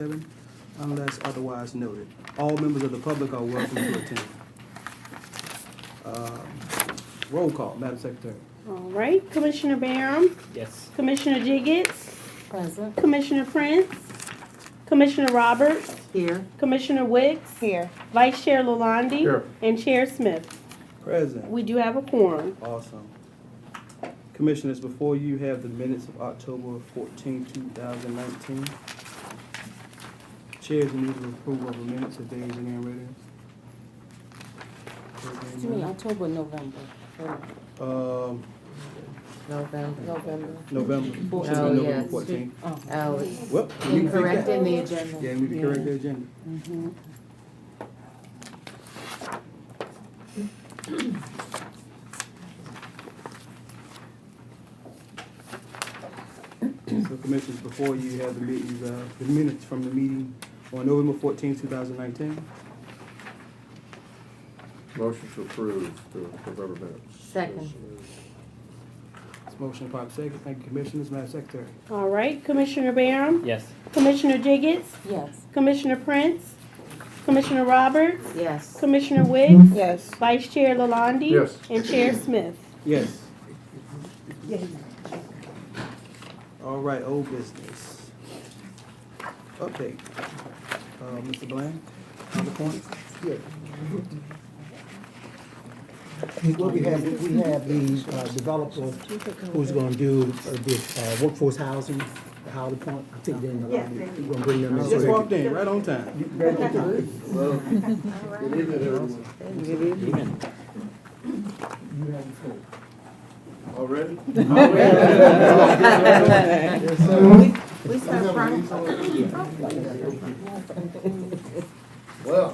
unless otherwise noted. All members of the public are welcome to attend. Roll call, Madam Secretary. All right, Commissioner Barham, Yes. Commissioner Jiggets, Present. Commissioner Prince, Commissioner Roberts, Here. Commissioner Wicks, Here. Vice Chair Lalonde, Here. and Chair Smith. Present. We do have a quorum. Awesome. Commissioners, before you have the minutes of October 14, 2019. Chairs need approval of the minutes if there is any readiness. To me, October, November. November. Oh, Should have been November yes. 14. Oh. Well, we need to fix Incorrect that. in the agenda. Yeah, we need to correct the agenda. So Commissioners, before you have the meetings, the minutes from the meeting on November 14, 2019. Motion to approve the November minutes. Second. This motion properly second. Thank you, Commissioners. Madam Secretary. All right, Commissioner Barham, Yes. Commissioner Jiggets, Yes. Commissioner Prince, Commissioner Roberts, Yes. Commissioner Wicks, Yes. Vice Chair Lalonde, Yes. and Chair Smith. Yes. All right, old business. Update. Mr. Bland, on the point? Yeah. Well, we have the developer who's gonna do this workforce housing, the Howard Point. I think they're we're gonna bring them in. Just walked in, right on time. Good evening, everyone. You have the floor. Already? We start from. Well,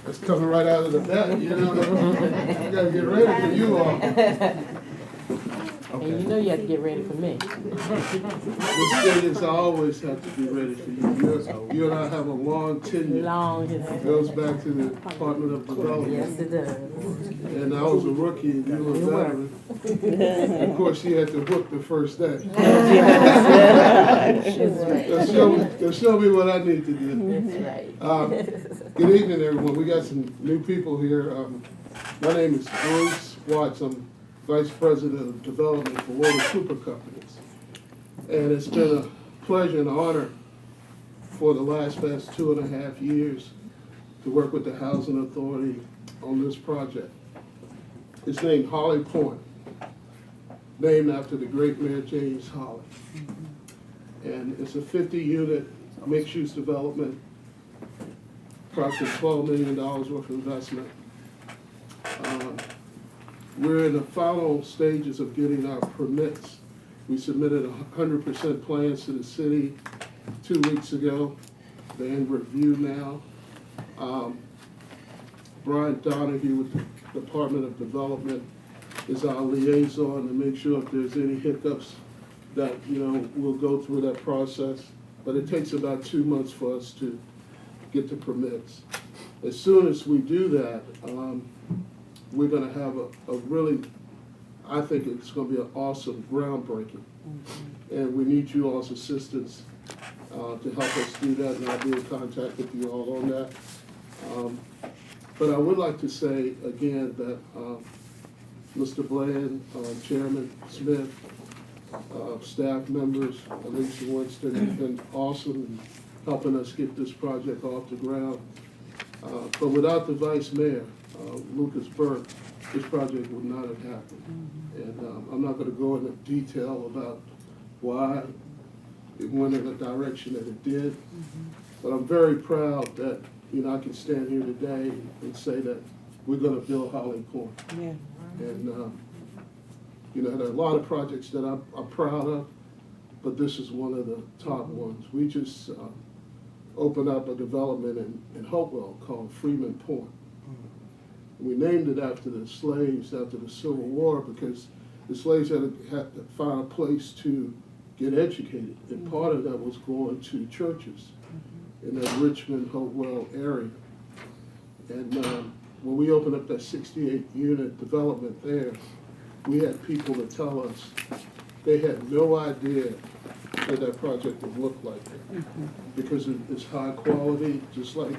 it's coming right out of the bat, you know, I gotta get ready for you all. And you know you have to get ready for me. The students always have to be ready for you. You and I have a long tenure. Long. Goes back to the Department of Development. Yes, it does. And I was a rookie and you were a veteran. Of course, you had to whoop the first day. They'll show me what I need to do. That's right. Good evening, everyone. We got some new people here. My name is Bruce Watts. I'm Vice President of Development for Water Super Companies. And it's been a pleasure and honor for the past 2.5 years to work with the Housing Authority on this project. It's named Holly Point, named after the great Mayor James Holly. And it's a 50-unit mixed-use development, approximately $12 million worth of investment. We're in the final stages of getting our permits. We submitted 100% plans to the city 2 weeks ago. They're in review now. Brian Donahue with the Department of Development is our liaison to make sure if there's any hiccups that, we'll go through that process. But it takes about 2 months for us to get the permits. As soon as we do that, we're gonna have a really, I think it's gonna be an awesome groundbreaking. And we need you all's assistance to help us do that, and I'll be in contact with you all on that. But I would like to say again that Mr. Bland, Chairman Smith, staff members, Alicia Winston, have been awesome in helping us get this project off the ground. But without the Vice Mayor, Lucas Burke, this project would not have happened. And I'm not going to go into detail about why it went in the direction that it did. But I'm very proud that, I can stand here today and say that we're going to build Holly Point. Yeah. And, there are a lot of projects that I'm proud of, but this is one of the top ones. We just opened up a development in Hopewell called Freeman Point. We named it after the slaves after the Civil War because the slaves had to find a place to get educated, and part of that was going to churches in that Richmond, Hopewell area. And when we opened up that 68-unit development there, we had people that tell us they had no idea that that project would look like. Because it's high quality, just like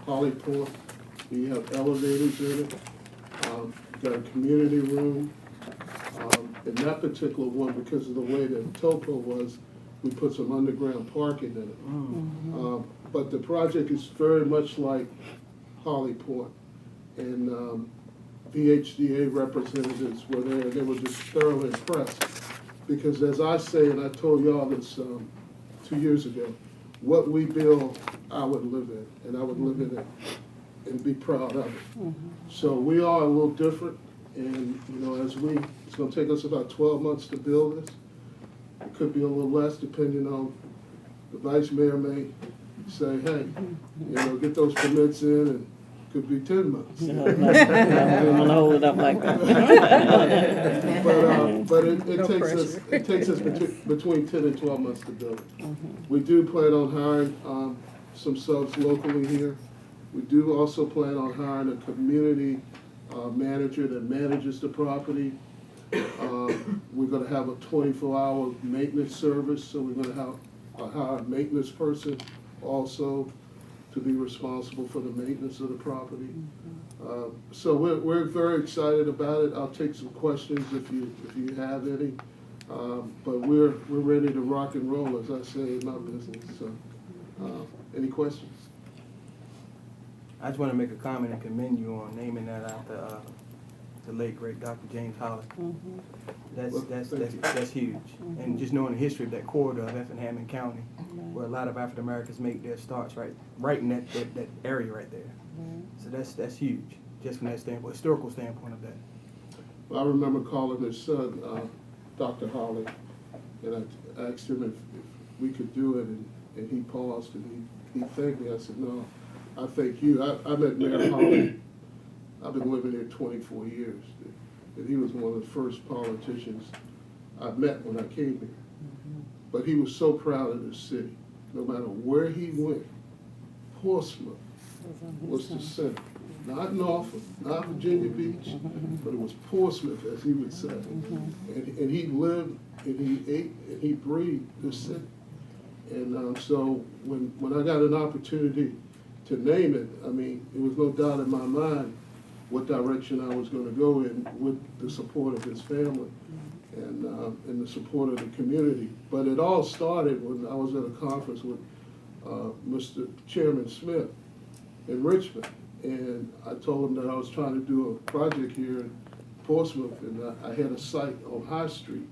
Holly Point. We have elevators in it. Got a community room. In that particular one, because of the way that topo was, we put some underground parking in it. But the project is very much like Holly Point. And VHDA representatives were there, and they were just thoroughly impressed. Because as I say, and I told y'all this 2 years ago, what we build, I would live in, and I would live in it and be proud of it. So we are a little different, and it's gonna take us about 12 months to build this. It could be a little less depending on, the vice mayor may say, hey, get those permits in, and it could be 10 months. I'm gonna hold it up like that. But it takes us between 10 and 12 months to build it. We do plan on hiring some subs locally here. We do also plan on hiring a community manager that manages the property. We're gonna have a 24-hour maintenance service, so we're gonna hire a maintenance person also to be responsible for the maintenance of the property. So we're very excited about it. I'll take some questions if you have any. But we're ready to rock and roll, as I say in my business. So, any questions? I just want to make a comment and commend you on naming that after the late great Dr. James Holly. That's huge. And just knowing the history of that corridor of Effingham County, where a lot of African Americans make their starts right in that area right there. So that's huge, just from that standpoint, historical standpoint of that. Well, I remember calling his son, Dr. Holly, and I asked him if we could do it, and he paused and he thanked me. I said, no, I thank you. I met Mayor Holly. I've been living here 24 years, and he was one of the first politicians I met when I came here. But he was so proud of this city. No matter where he went, Portsmouth was the center. Not Norfolk, not Virginia Beach, but it was Portsmouth, as he would say. And he lived, and he ate, and he breathed this city. And so when I got an opportunity to name it, I mean, it was no doubt in my mind what direction I was going to go in with the support of his family and the support of the community. But it all started when I was at a conference with Mr. Chairman Smith in Richmond. And I told him that I was trying to do a project here in Portsmouth, and I had a site on High Street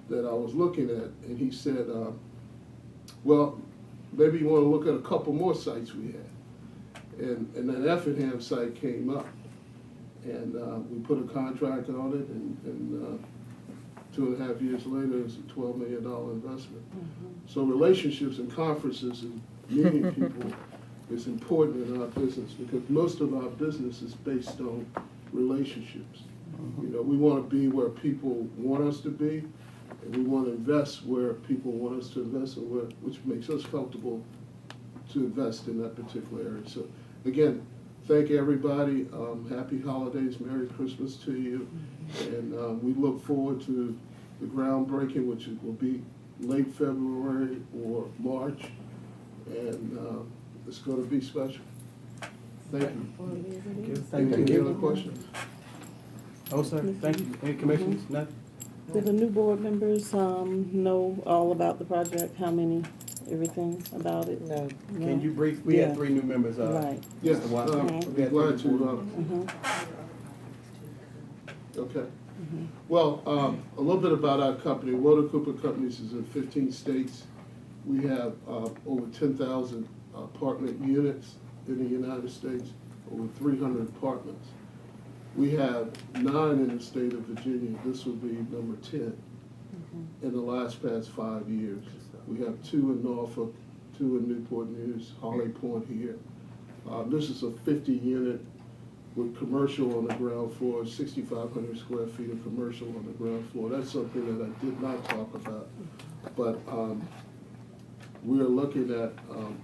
that I was looking at. And he said, well, maybe you want to look at a couple more sites we had. And that Effingham site came up. And we put a contract on it, and 2.5 years later, it's a $12 million investment. So relationships and conferences and meeting people is important in our business, because most of our business is based on relationships. We want to be where people want us to be, and we want to invest where people want us to invest, and which makes us comfortable to invest in that particular area. So again, thank everybody. Happy holidays, Merry Christmas to you, and we look forward to the groundbreaking, which will be late February or March, and it's going to be special. Thank you. Any other questions? Oh, sir, thank you. Any commissioners? Nothing? Do the new board members know all about the project? How many? Everything about it? No. Can you brief, we had 3 new members. Right. Yes, Mr. Watson. I'd We had glad 3 board to. members. Okay. Well, a little bit about our company. Walter Cooper Companies is in 15 states. We have over 10,000 apartment units in the United States, over 300 apartments. We have 9 in the state of Virginia. This will be number 10 in the past 5 years. We have 2 in Norfolk, 2 in Newport News, Holly Point here. This is a 50-unit with commercial on the ground floor, 6,500 square feet of commercial on the ground floor. That's something that I did not talk about. But we're looking at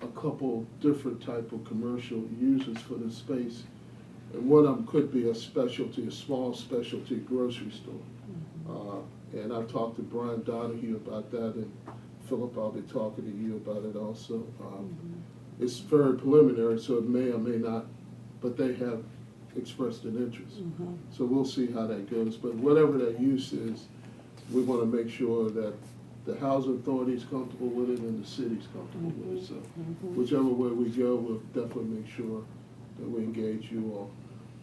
a couple different type of commercial uses for the space. And one of them could be a small specialty grocery store. And I've talked to Brian Donahue about that, and Philip, I'll be talking to you about it also. It's very preliminary, so it may or may not, but they have expressed an interest. So we'll see how that goes, but whatever that use is, we want to make sure that the housing authority is comfortable with it and the city's comfortable with it. So whichever way we go, we'll definitely make sure that we engage you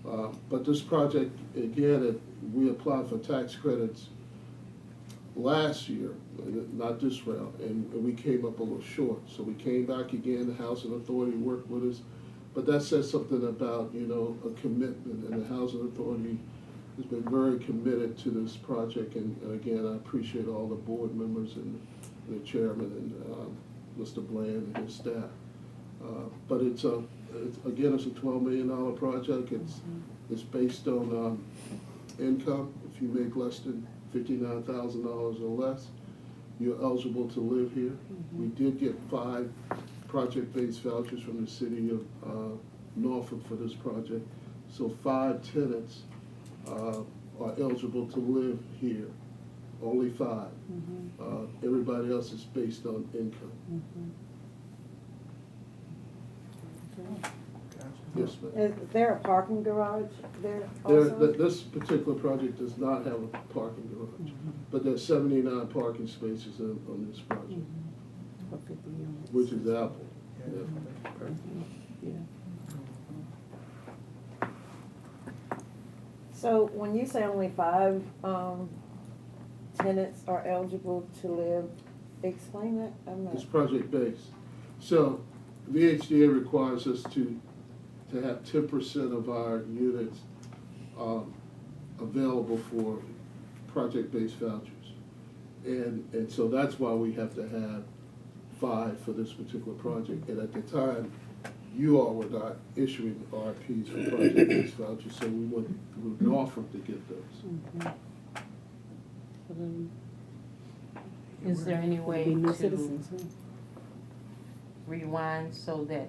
all. But this project, again, we applied for tax credits last year, not this round, and we came up a little short. So we came back again, the housing authority worked with us. But that says something about, you know, a commitment, and the housing authority has been very committed to this project. And again, I appreciate all the board members and the chairman and Mr. Bland and his staff. But it's a $12 million project. It's based on income. If you make less than $59,000 or less, you're eligible to live here. We did get 5 project-based vouchers from the city of Norfolk for this project. So 5 tenants are eligible to live here, only 5. Everybody else is based on income. Yes, ma'am. Is there a parking garage there also? This particular project does not have a parking garage, but there's 79 parking spaces on this project, For 50 units. which is Apple. Yeah. So when you say only 5 tenants are eligible to live, explain that. I'm not. It's project-based. So VHDA requires us to have 10% of our units available for project-based vouchers. And so that's why we have to have 5 for this particular project. And at the time, you all were not issuing RFPs for project-based vouchers, so we went with Norfolk to get those. Is there any way Be new to citizens, huh? rewind so that,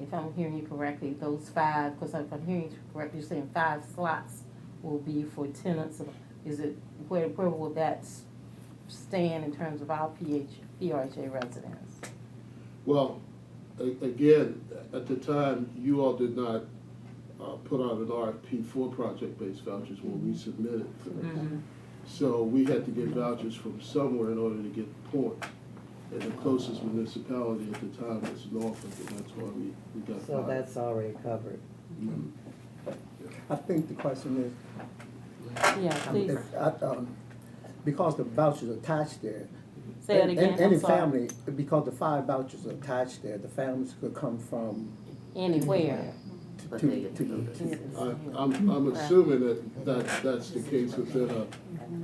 if I'm hearing you correctly, those 5, because if I'm hearing you correctly, you're saying 5 slots will be for tenants. Is it, where will that stand in terms of our PRHA residents? Well, again, at the time, you all did not put out an RFP for project-based vouchers when we submitted for them. So we had to get vouchers from somewhere in order to get points. And the closest municipality at the time was Norfolk, and that's why we got 5. So that's already covered. Mhm. I think the question is, Yeah, please, because the vouchers are attached there. say it again, Any I'm sorry. family, because the 5 vouchers are attached there, the families could come from Anywhere. I'm assuming that's the case within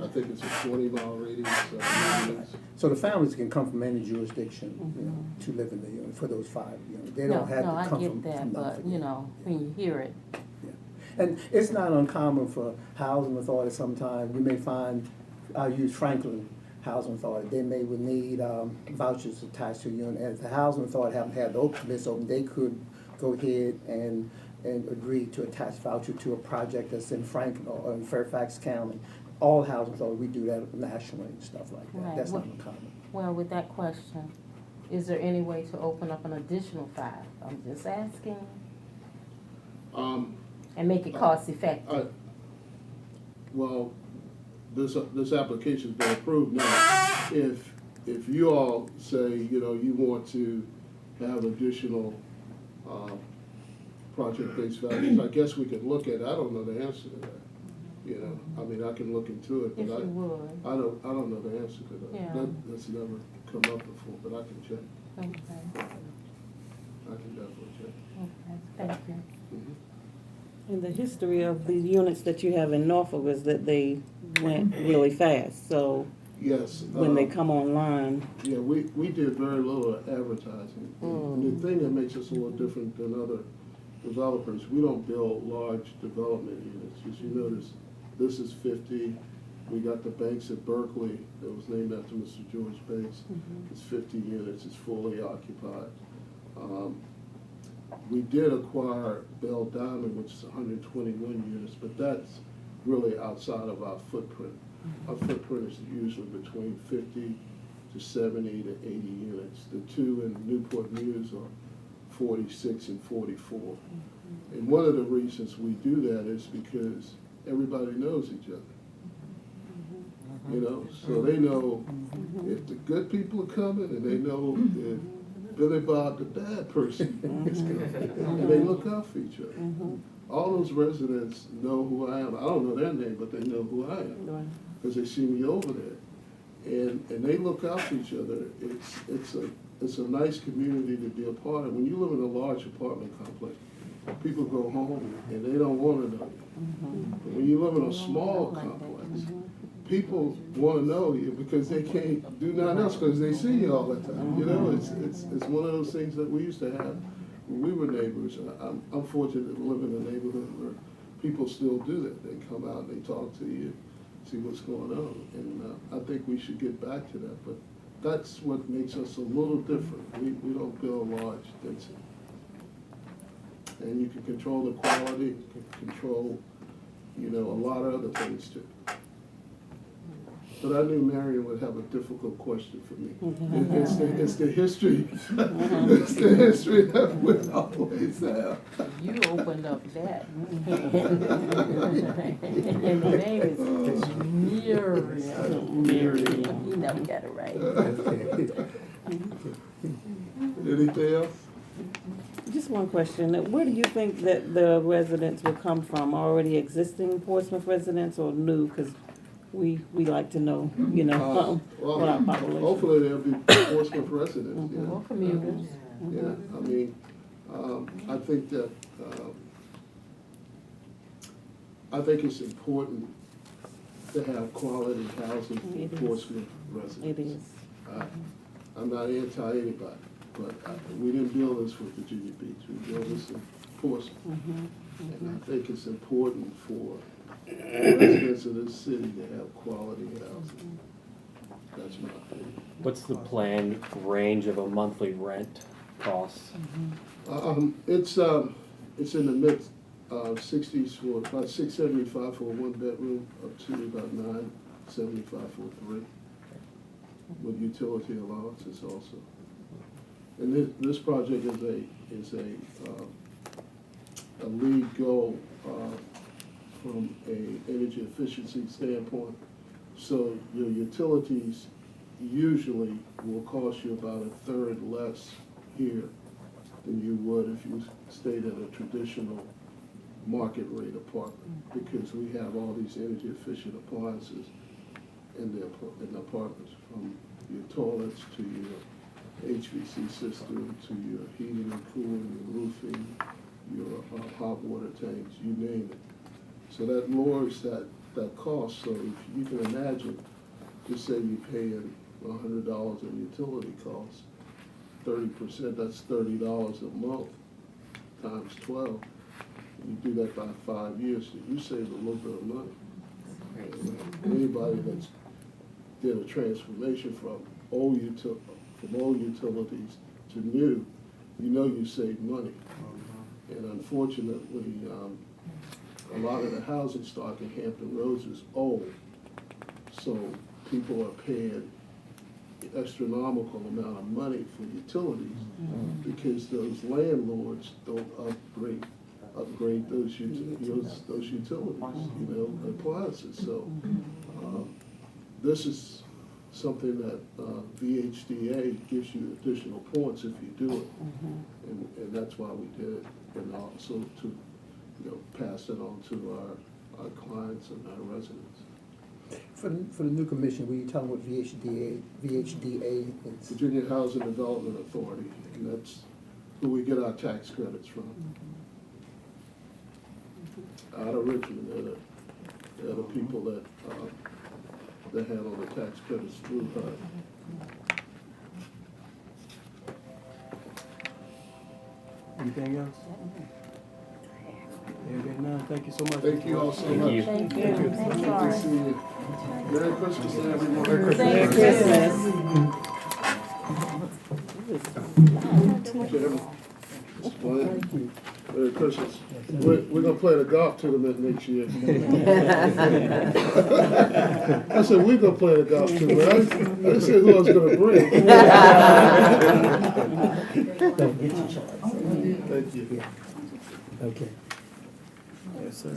I think it's a 20-mile radius of units. So the families can come from any jurisdiction, you know, to live in the unit, for those 5 units. They No, don't have no, to I come get from that, but, nothing. you know, when you hear it, And it's not uncommon for housing authority sometimes, you may find, I'll use Franklin Housing Authority, they may would need vouchers attached to a unit. And if the housing authority haven't had the list open, they could go ahead and agree to attach voucher to a project that's in Franklin or in Fairfax County. All housing authority, we do that nationally and stuff like that. Right. That's not Well- uncommon. well, with that question, is there any way to open up an additional 5? I'm just asking, Um, and make it cost effective. Well, this application's been approved now. If you all say, you know, you want to have additional project-based vouchers, I guess we could look at it. I don't know the answer to that. You know, I mean, I can look into it, If but you would, I don't know the answer to that. Yeah. That's never come up before, but I can check. okay, I can definitely check. okay, thank you. And the history of the units that you have in Norfolk is that they went really fast, so Yes. when they come online, Yeah, we did very little advertising. And the thing that makes us a little different than other developers, we don't build large development units. As you notice, this is 50. We got the Banks at Berkeley that was named after Mr. George Banks. It's 50 units, it's fully occupied. We did acquire Bell Diamond, which is 121 units, but that's really outside of our footprint. Our footprint is usually between 50 to 70 to 80 units. The two in Newport News are 46 and 44. And one of the reasons we do that is because everybody knows each other. You know, so they know if the good people are coming, and they know if Billy Bob, the bad person, is coming. And they look out for each other. All those residents know who I am. I don't know their name, but they know who I am, Right. because they see me over there. And they look out for each other. It's a nice community to be a part of. When you live in a large apartment complex, people go home and they don't want to know you. But when you live in a small complex, people want to know you because they can't do nothing else because they see you all the time. You know, it's one of those things that we used to have when we were neighbors. I'm fortunate to live in a neighborhood where people still do that. They come out and they talk to you, see what's going on. And I think we should get back to that. But that's what makes us a little different. We don't build large density. And you can control the quality, you can control, you know, a lot of other things too. But I knew Marion would have a difficult question for me. It's the history, it's the history that we always have. You opened up that. And the name is Miriam. You never got it right. Anything else? Just one question. Where do you think that the residents will come from? Already existing Portsmouth residents or new? Because we like to know, you know, Well, what our population. hopefully there'll be Portsmouth residents, you Or know. commuters. Yeah, I mean, I think that, I think it's important to have quality housing It for is. Portsmouth residents. It is. I'm not anti-anybody, but we didn't build this for Virginia Beach, we built this in Portsmouth. And I think it's important for residents of this city to have quality housing. That's my opinion. What's the planned range of a monthly rent costs? It's in the mid sixties for about $675 for a one bedroom, up to about $975 for a three, with utility allowances also. And this project is a lead goal from a energy efficiency standpoint. So your utilities usually will cost you about a third less here than you would if you stayed at a traditional market rate apartment, because we have all these energy efficient appliances in the apartments, from your toilets to your HVC system to your heating and cooling, your roofing, your hot water tanks, you name it. So that lowers that cost. So if you can imagine, just say you're paying $100 in utility costs, 30%, that's $30 a month times 12. You do that by 5 years, so you save a little bit of money. And anybody that's did a transformation from old utilities to new, you know you save money. And unfortunately, a lot of the housing stock in Hampton Roads is old, so people are paying astronomical amount of money for utilities because those landlords don't upgrade those utilities, you know, appliances. So this is something that VHDA gives you additional points if you do it, and that's why we did it, and also to, you know, pass it on to our clients and our residents. For the new commission, will you tell them what VHDA is? Virginia Housing Development Authority, and that's who we get our tax credits from. Out of Richmond, they're the people that handle the tax credits through HUD. Anything else? Okay, no, thank you so much. Thank you all so Thank much. you. Thank you. Good to see you. Merry Christmas to everyone. Merry Christmas. To everyone. Explain. Merry Christmas. We're gonna play the golf tournament next year. I said, we're gonna play the golf tournament. I didn't say who I was gonna bring. Don't get your choice. Thank you. Okay. Yes, sir.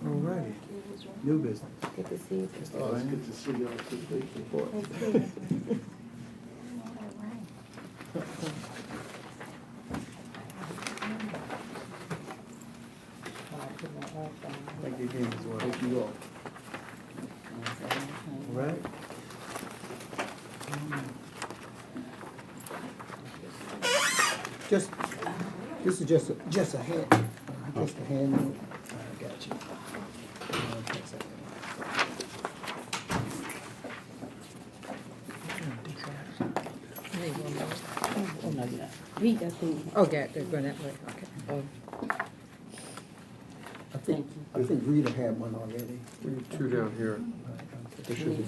All righty. New business. Good to see you. Oh, it's good to see y'all. Thank you. Thank you again as well. Thank you all. All right. Just, this is just a hand, just a hand note. I got you. Oh, no, you're not. Okay, they're going that way, okay. I think Rita had one already. Two down here, There should be.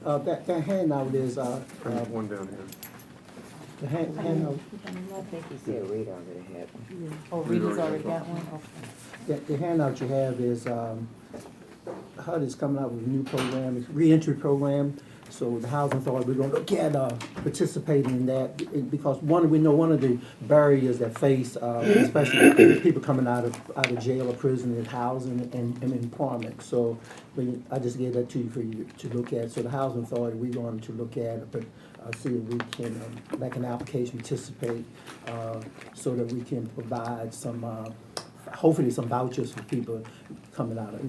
That handout is, one down here. the handout, I think he said Rita already had one. Oh, Rita's already got one, okay. the handout you have is, HUD is coming out with a new program, it's reentry program. So the Housing Authority, we're gonna look at participating in that, because we know one of the barriers that face, especially people coming out of jail or prison, is housing and employment. So I just gave that to you for you to look at. So the Housing Authority, we're going to look at, but see if we can make an application, participate, so that we can provide some, hopefully some vouchers for people coming out of,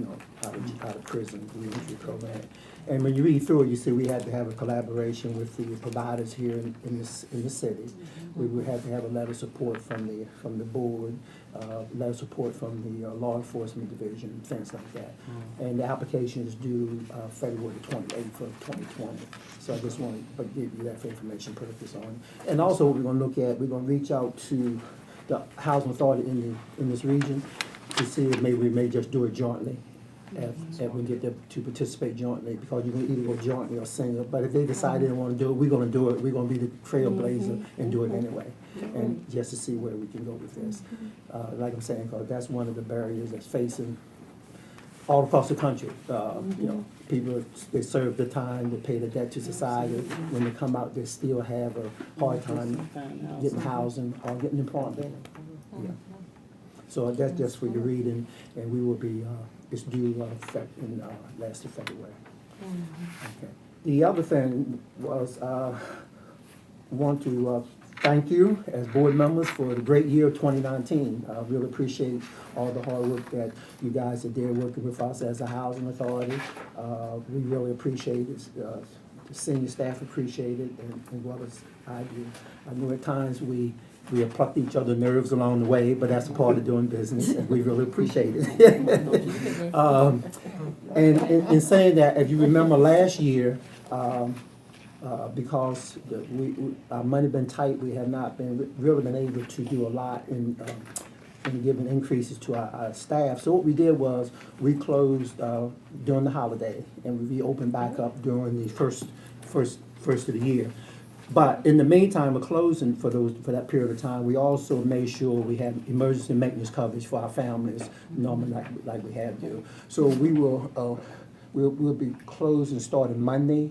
out of prison, reentry program. And when you read through it, you see we had to have a collaboration with the providers here in the city. We would have to have a letter of support from the board, letter of support from the law enforcement division, things like that. And the application is due February 28th of 2020. So I just want to give you that for information purpose on. And also what we're going to look at, we're going to reach out to the housing authority in this region to see if maybe we may just do it jointly. If we get them to participate jointly, because you can either go jointly or single. But if they decide they don't want to do it, we're going to do it. We're going to be the trailblazer and do it anyway, and just to see where we can go with this. Like I'm saying, because that's one of the barriers that's facing all across the country. People, they serve the time, they pay the debt to society. When they come out, they still have a hard time getting housing or getting employment. Yeah. So that's just for your reading, and we will be, it's due in last of February. Okay. The other thing was, want to thank you as board members for the great year of 2019. I really appreciate all the hard work that you guys are there working with us as a housing authority. We really appreciate it. The senior staff appreciate it, and well as I do. I know at times we have plucked each other's nerves along the way, but that's a part of doing business, and we really appreciate it. And in saying that, if you remember last year, because our money been tight, we have not really been able to do a lot in giving increases to our staff. So what we did was we closed during the holiday, and we reopened back up during the first of the year. But in the meantime, we're closing for that period of time. We also made sure we had emergency maintenance coverage for our families, normally like we have to. So we will we'll be closing starting Monday,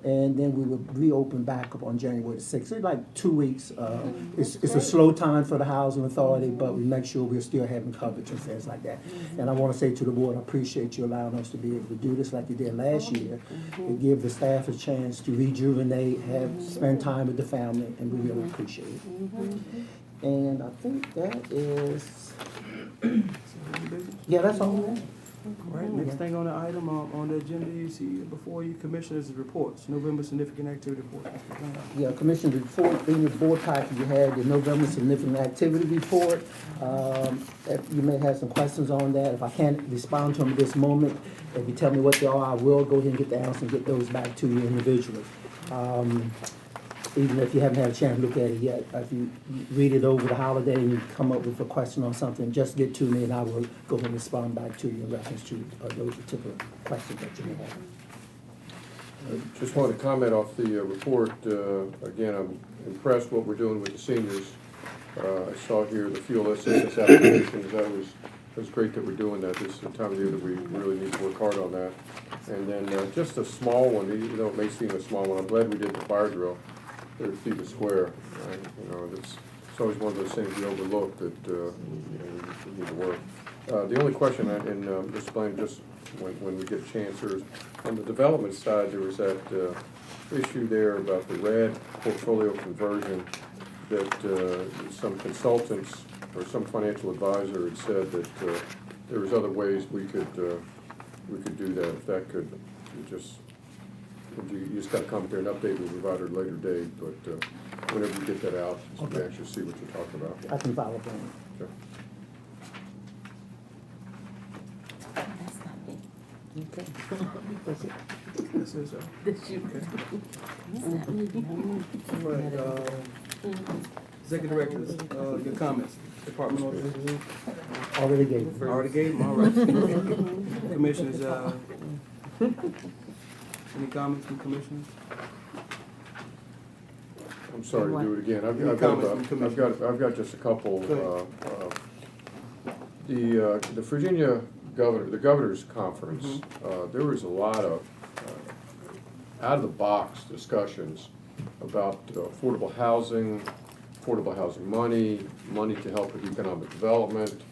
and then we will reopen back up on January 6th. It's like 2 weeks. It's a slow time for the housing authority, but we make sure we're still having coverage and things like that. And I want to say to the board, I appreciate you allowing us to be able to do this like you did last year. It give the staff a chance to rejuvenate, spend time with the family, and we really appreciate it. And I think that is, yeah, that's all. All right, next thing on the item, on the agenda, you see before you, commissioners' reports, November significant activity report. Yeah, Commissioner, report in your board package, you had the November significant activity report. If you may have some questions on that. If I can't respond to them at this moment, if you tell me what they are, I will go ahead and get the answer and get those back to you individually. Even if you haven't had a chance to look at it yet, if you read it over the holiday and you come up with a question on something, just get to me and I will go ahead and respond back to you in reference to those particular questions that you may Just wanted to comment off the report. Again, I'm impressed what we're doing with the seniors. I saw here the fuel assistance applications. That was great that we're doing that. This is the time of year that we really need to work hard on that. And then just a small one, even though it may seem a small one, I'm glad we did the fire drill at Phoebus Square. You know, it's always one of those things we overlook that you know, we need to work. The only question, and Mr. Blaine, just when we get a chance, there's, on the development side, there was that issue there about the RAD portfolio conversion that some consultants or some financial advisor had said that there was other ways we could do that. If that could, you just got to come here and update, we'll provide at a later date, but whenever you get that out, just to actually see what you're talking about. I can follow up on it. Okay. That's not me. This is, That's you. That's not me. all right, Executive Directors, your comments, Department orders. Already gave it. Already gave them, all right. Commissioners, any comments from commissioners? I'm sorry to do it again. Any comments from I've got just a couple. The Virginia governor, the governor's conference, there was a lot of out-of-the-box discussions about affordable housing money, money to help with economic development,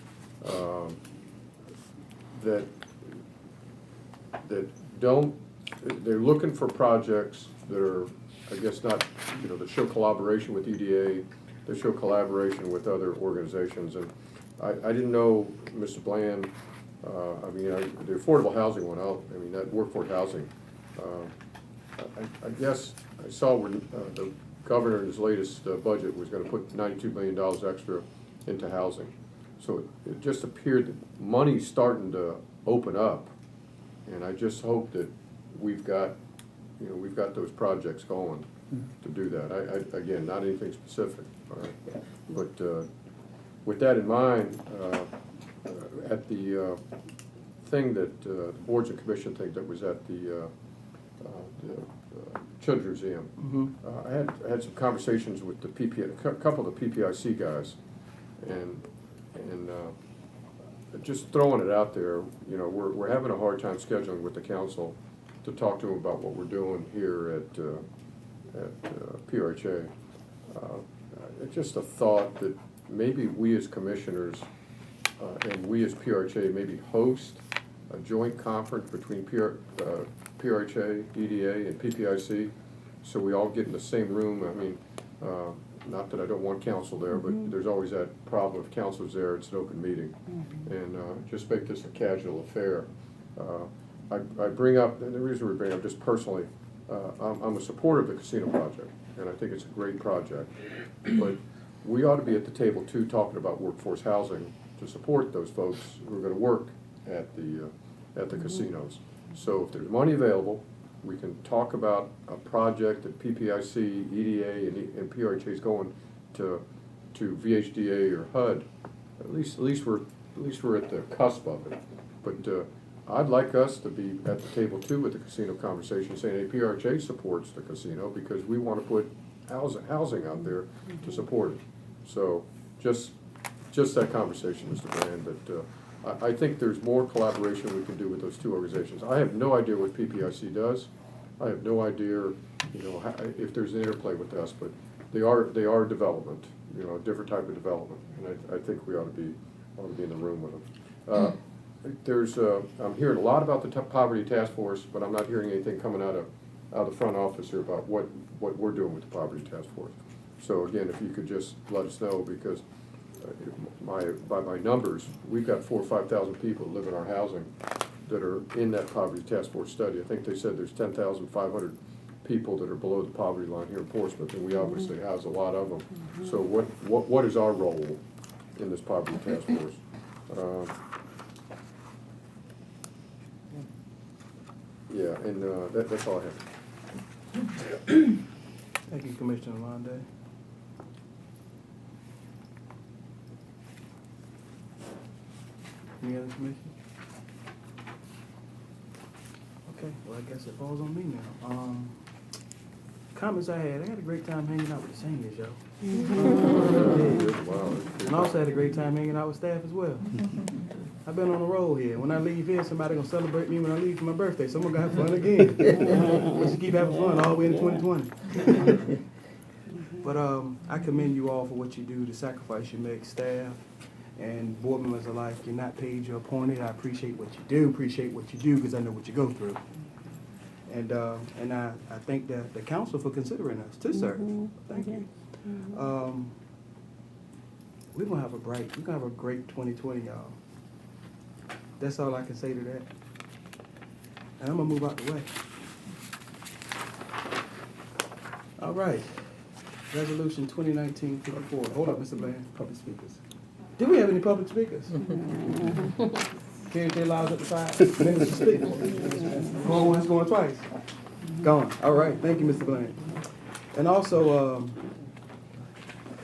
that they're looking for projects that are, I guess, not, you know, that show collaboration with EDA, that show collaboration with other organizations. And I didn't know, Mr. Bland, I mean, the affordable housing one, I mean, that workforce housing, I guess I saw where the governor in his latest budget was going to put $92 million extra into housing. So it just appeared that money's starting to open up, and I just hope that we've got those projects going to do that. Again, not anything specific, all right? But with that in mind, at the thing that the boards and commission thing that was at the Children's Museum, I had some conversations with the a couple of the PPIC guys, and just throwing it out there, you know, we're having a hard time scheduling with the council to talk to them about what we're doing here at PRHA. It's just a thought that maybe we as commissioners and we as PRHA maybe host a joint conference between PRHA, EDA, and PPIC, so we all get in the same room. I mean, not that I don't want council there, but there's always that problem if council's there, it's an open meeting. And just make this a casual affair. I bring up, and the reason we bring up just personally, I'm a supporter of the casino project, and I think it's a great project. But we ought to be at the table too, talking about workforce housing to support those folks who are going to work at the casinos. So if there's money available, we can talk about a project that PPIC, EDA, and PRHA is going to VHDA or HUD. At least we're at the cusp of it. But I'd like us to be at the table too with the casino conversation, saying, hey, PRHA supports the casino because we want to put housing out there to support it. So just that conversation, Mr. Brand, that I think there's more collaboration we can do with those two organizations. I have no idea what PPIC does. I have no idea, you know, if there's an interplay with us, but they are development, you know, a different type of development, and I think we ought to be in the room with them. I'm hearing a lot about the Poverty Task Force, but I'm not hearing anything coming out of the front office here about what we're doing with the Poverty Task Force. So again, if you could just let us know, because by my numbers, we've got 4,000 or 5,000 people that live in our housing that are in that Poverty Task Force study. I think they said there's 10,500 people that are below the poverty line here in Portsmouth, and we obviously house a lot of them. So what is our role in this Poverty Task Force? Yeah, and that's all I have. Thank you, Commissioner Londay. Any other commission? Okay, well, I guess it falls on me now. Comments I had a great time hanging out with the seniors, yo. Wow. And also had a great time hanging out with staff as well. I've been on the road here. When I leave here, somebody gonna celebrate me when I leave for my birthday. So I'm gonna have fun again. Let's just keep having fun all the way into 2020. But I commend you all for what you do, the sacrifice you make, staff and board members alike. You're not paid, you're appointed. I appreciate what you do, because I know what you go through. And I thank the council for considering us to serve. Thank you. We're gonna have a great 2020, y'all. That's all I can say to that. And I'm gonna move out the way. All right. Resolution 2019-54. Hold up, Mr. Bland. Public speakers. Do we have any public speakers? Carrie J. Lyles at the side. Minutes to speak. Going once, going twice. Gone. All right. Thank you, Mr. Bland. And also,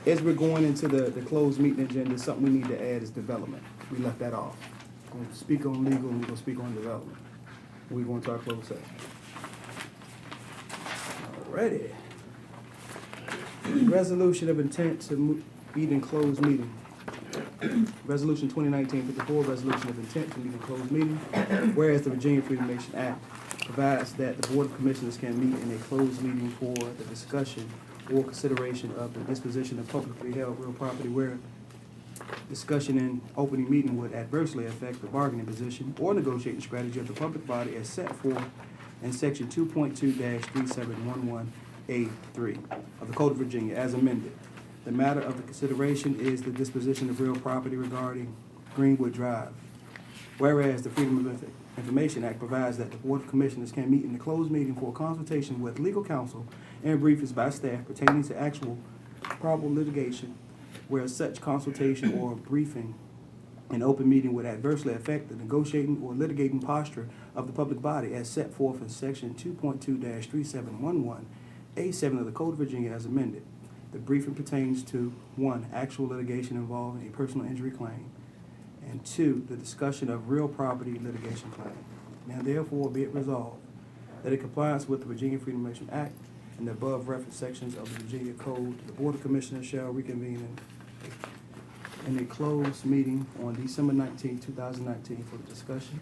as we're going into the closed meeting agenda, something we need to add is development. We left that off. We're going to speak on legal and we're going to speak on development. We're going to our closed session. Alrighty. Resolution of intent to meet in closed meeting. Resolution 2019-54, resolution of intent to meet in closed meeting. Whereas the Virginia Freedom Nation Act provides that the Board of Commissioners can meet in a closed meeting for the discussion or consideration of the disposition of publicly held real property where discussion in opening meeting would adversely affect the bargaining position or negotiating strategy of the public body as set forth in section 2.2-3711A3 of the Code of Virginia as amended. The matter of the consideration is the disposition of real property regarding Greenwood Drive. Whereas the Freedom of Information Act provides that the Board of Commissioners can meet in a closed meeting for consultation with legal counsel and briefings by staff pertaining to actual probable litigation, where such consultation or briefing in open meeting would adversely affect the negotiating or litigating posture of the public body as set forth in section 2.2-3711A7 of the Code of Virginia as amended. The briefing pertains to 1, actual litigation involving a personal injury claim, and 2, the discussion of real property litigation claim. Now therefore be it resolved that in compliance with the Virginia Freedom of Information Act and the above referenced sections of the Virginia Code, the Board of Commissioners shall reconvene in a closed meeting on December 19, 2019 for the discussion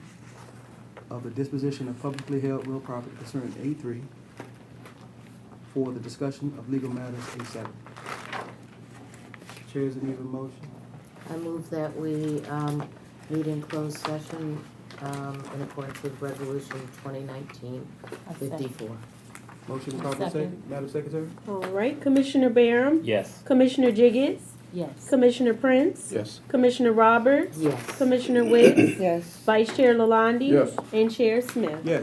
of the disposition of publicly held real property concerning A3 for the discussion of legal matters A7. Chairs in need of a motion. I move that we meet in closed session in accordance with Resolution 2019-54. Motion properly second. Madam Secretary? All right, Commissioner Barham, Yes. Commissioner Jiggets, Yes. Commissioner Prince, Yes. Commissioner Roberts, Yes. Commissioner Wicks, Yes. Vice Chair Lalonde, Yes. and Chair Smith. Yes.